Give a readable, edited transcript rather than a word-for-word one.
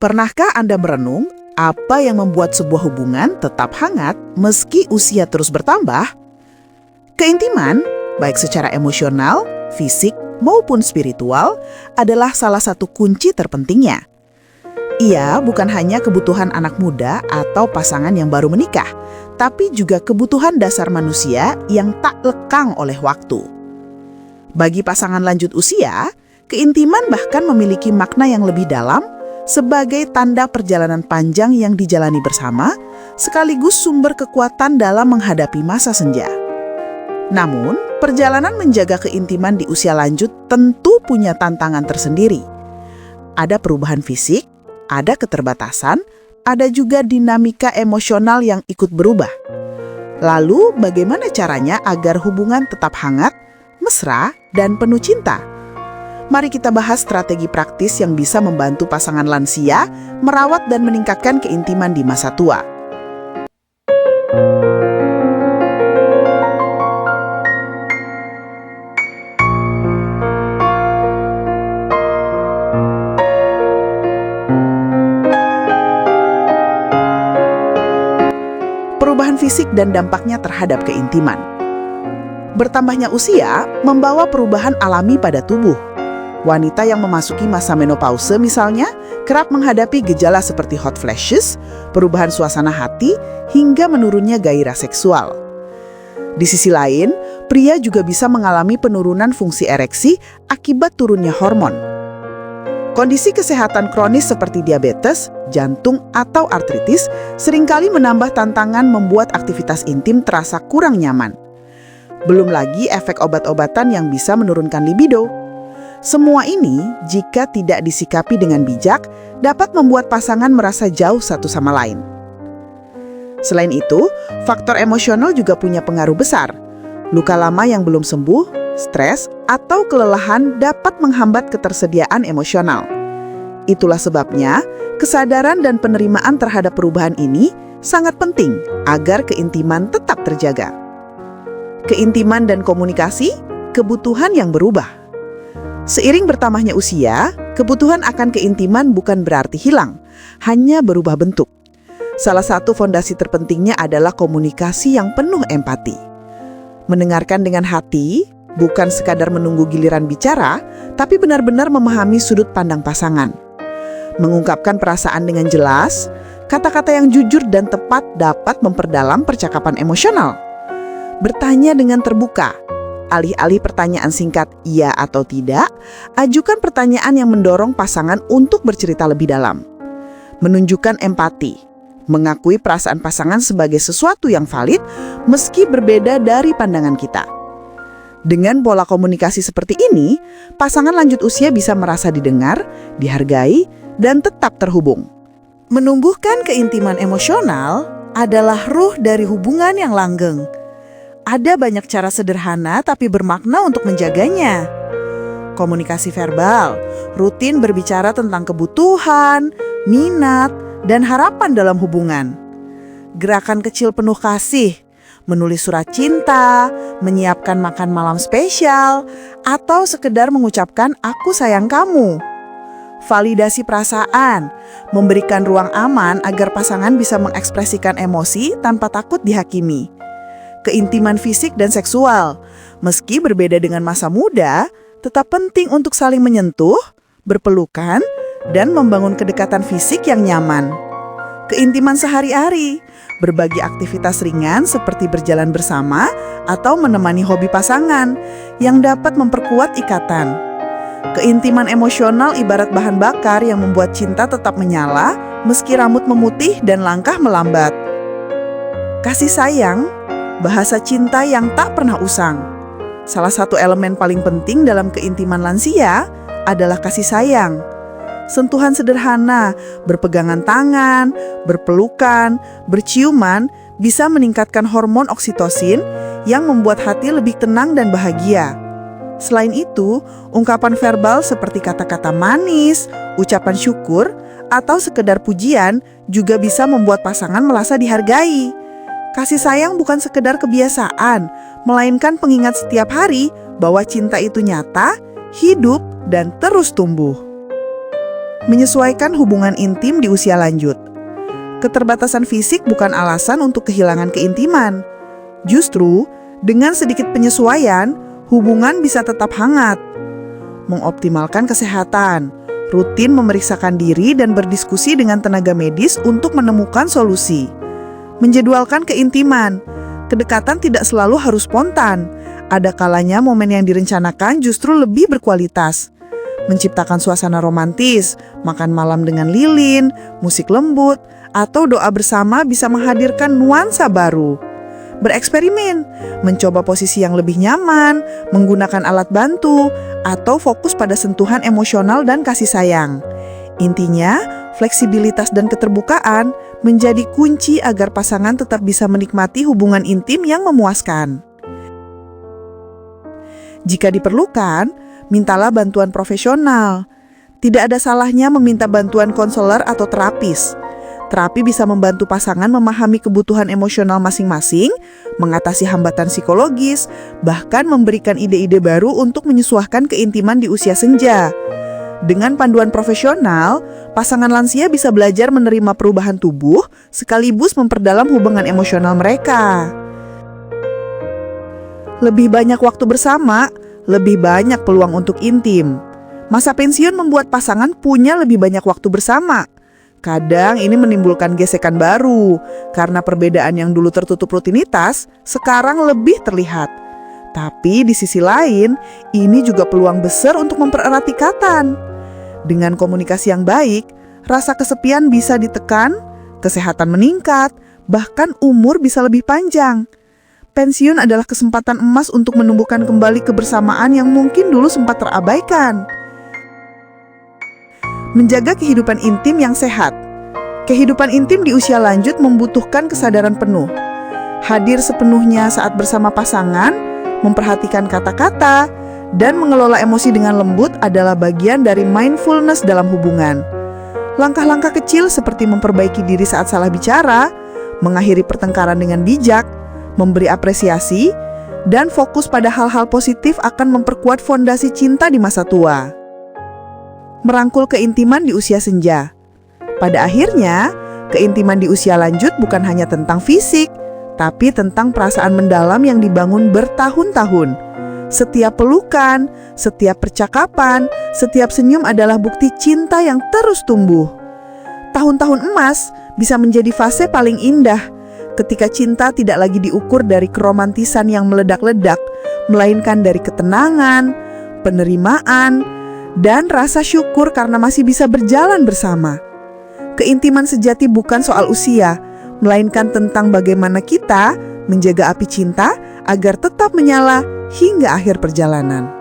Pernahkah Anda merenung apa yang membuat sebuah hubungan tetap hangat meski usia terus bertambah? Keintiman, baik secara emosional, fisik, maupun spiritual, adalah salah satu kunci terpentingnya. Ia bukan hanya kebutuhan anak muda atau pasangan yang baru menikah, tapi juga kebutuhan dasar manusia yang tak lekang oleh waktu. Bagi pasangan lanjut usia, keintiman bahkan memiliki makna yang lebih dalam sebagai tanda perjalanan panjang yang dijalani bersama, sekaligus sumber kekuatan dalam menghadapi masa senja. Namun, perjalanan menjaga keintiman di usia lanjut tentu punya tantangan tersendiri. Ada perubahan fisik, ada keterbatasan, ada juga dinamika emosional yang ikut berubah. Lalu, bagaimana caranya agar hubungan tetap hangat, mesra, dan penuh cinta? Mari kita bahas strategi praktis yang bisa membantu pasangan lansia merawat dan meningkatkan keintiman di masa tua. Perubahan fisik dan dampaknya terhadap keintiman. Bertambahnya usia membawa perubahan alami pada tubuh. Wanita yang memasuki masa menopause misalnya kerap menghadapi gejala seperti hot flashes, perubahan suasana hati, hingga menurunnya gairah seksual. Di sisi lain, pria juga bisa mengalami penurunan fungsi ereksi akibat turunnya hormon. Kondisi kesehatan kronis seperti diabetes, jantung, atau artritis seringkali menambah tantangan membuat aktivitas intim terasa kurang nyaman. Belum lagi efek obat-obatan yang bisa menurunkan libido. Semua ini, jika tidak disikapi dengan bijak, dapat membuat pasangan merasa jauh satu sama lain. Selain itu, faktor emosional juga punya pengaruh besar. Luka lama yang belum sembuh, stres, atau kelelahan dapat menghambat ketersediaan emosional. Itulah sebabnya, kesadaran dan penerimaan terhadap perubahan ini sangat penting agar keintiman tetap terjaga. Keintiman dan komunikasi, kebutuhan yang berubah. Seiring bertambahnya usia, kebutuhan akan keintiman bukan berarti hilang, hanya berubah bentuk. Salah satu fondasi terpentingnya adalah komunikasi yang penuh empati. Mendengarkan dengan hati, bukan sekadar menunggu giliran bicara, tapi benar-benar memahami sudut pandang pasangan. Mengungkapkan perasaan dengan jelas, kata-kata yang jujur dan tepat dapat memperdalam percakapan emosional. Bertanya dengan terbuka. Alih-alih pertanyaan singkat iya atau tidak, ajukan pertanyaan yang mendorong pasangan untuk bercerita lebih dalam. Menunjukkan empati, mengakui perasaan pasangan sebagai sesuatu yang valid meski berbeda dari pandangan kita. Dengan pola komunikasi seperti ini, pasangan lanjut usia bisa merasa didengar, dihargai, dan tetap terhubung. Menumbuhkan keintiman emosional adalah ruh dari hubungan yang langgeng. Ada banyak cara sederhana tapi bermakna untuk menjaganya. Komunikasi verbal, rutin berbicara tentang kebutuhan, minat, dan harapan dalam hubungan. Gerakan kecil penuh kasih, menulis surat cinta, menyiapkan makan malam spesial, atau sekedar mengucapkan aku sayang kamu. Validasi perasaan, memberikan ruang aman agar pasangan bisa mengekspresikan emosi tanpa takut dihakimi. Keintiman fisik dan seksual, meski berbeda dengan masa muda, tetap penting untuk saling menyentuh, berpelukan, dan membangun kedekatan fisik yang nyaman. Keintiman sehari-hari, berbagi aktivitas ringan seperti berjalan bersama atau menemani hobi pasangan yang dapat memperkuat ikatan. Keintiman emosional ibarat bahan bakar yang membuat cinta tetap menyala meski rambut memutih dan langkah melambat. Kasih sayang, bahasa cinta yang tak pernah usang. Salah satu elemen paling penting dalam keintiman lansia adalah kasih sayang. Sentuhan sederhana, berpegangan tangan, berpelukan, berciuman bisa meningkatkan hormon oksitosin yang membuat hati lebih tenang dan bahagia. Selain itu, ungkapan verbal seperti kata-kata manis, ucapan syukur, atau sekedar pujian juga bisa membuat pasangan merasa dihargai. Kasih sayang bukan sekedar kebiasaan, melainkan pengingat setiap hari bahwa cinta itu nyata, hidup, dan terus tumbuh. Menyesuaikan hubungan intim di usia lanjut. Keterbatasan fisik bukan alasan untuk kehilangan keintiman. Justru, dengan sedikit penyesuaian, hubungan bisa tetap hangat. Mengoptimalkan kesehatan, rutin memeriksakan diri dan berdiskusi dengan tenaga medis untuk menemukan solusi. Menjadwalkan keintiman. Kedekatan tidak selalu harus spontan. Ada kalanya momen yang direncanakan justru lebih berkualitas. Menciptakan suasana romantis, makan malam dengan lilin, musik lembut, atau doa bersama bisa menghadirkan nuansa baru. Bereksperimen, mencoba posisi yang lebih nyaman, menggunakan alat bantu, atau fokus pada sentuhan emosional dan kasih sayang. Intinya, fleksibilitas dan keterbukaan menjadi kunci agar pasangan tetap bisa menikmati hubungan intim yang memuaskan. Jika diperlukan, mintalah bantuan profesional. Tidak ada salahnya meminta bantuan konselor atau terapis. Terapi bisa membantu pasangan memahami kebutuhan emosional masing-masing, mengatasi hambatan psikologis, bahkan memberikan ide-ide baru untuk menyesuaikan keintiman di usia senja. Dengan panduan profesional, pasangan lansia bisa belajar menerima perubahan tubuh sekaligus memperdalam hubungan emosional mereka. Lebih banyak waktu bersama, lebih banyak peluang untuk intim. Masa pensiun membuat pasangan punya lebih banyak waktu bersama. Kadang ini menimbulkan gesekan baru, karena perbedaan yang dulu tertutup rutinitas, sekarang lebih terlihat. Tapi di sisi lain, ini juga peluang besar untuk mempererat ikatan. Dengan komunikasi yang baik, rasa kesepian bisa ditekan, kesehatan meningkat, bahkan umur bisa lebih panjang. Pensiun adalah kesempatan emas untuk menumbuhkan kembali kebersamaan yang mungkin dulu sempat terabaikan. Menjaga kehidupan intim yang sehat. Kehidupan intim di usia lanjut membutuhkan kesadaran penuh. Hadir sepenuhnya saat bersama pasangan, memperhatikan kata-kata, dan mengelola emosi dengan lembut adalah bagian dari mindfulness dalam hubungan. Langkah-langkah kecil seperti memperbaiki diri saat salah bicara, mengakhiri pertengkaran dengan bijak, memberi apresiasi, dan fokus pada hal-hal positif akan memperkuat fondasi cinta di masa tua. Merangkul keintiman di usia senja. Pada akhirnya, keintiman di usia lanjut bukan hanya tentang fisik, tapi tentang perasaan mendalam yang dibangun bertahun-tahun. Setiap pelukan, setiap percakapan, setiap senyum adalah bukti cinta yang terus tumbuh. Tahun-tahun emas bisa menjadi fase paling indah, ketika cinta tidak lagi diukur dari keromantisan yang meledak-ledak, melainkan dari ketenangan, penerimaan, dan rasa syukur karena masih bisa berjalan bersama. Keintiman sejati bukan soal usia, melainkan tentang bagaimana kita menjaga api cinta agar tetap menyala hingga akhir perjalanan.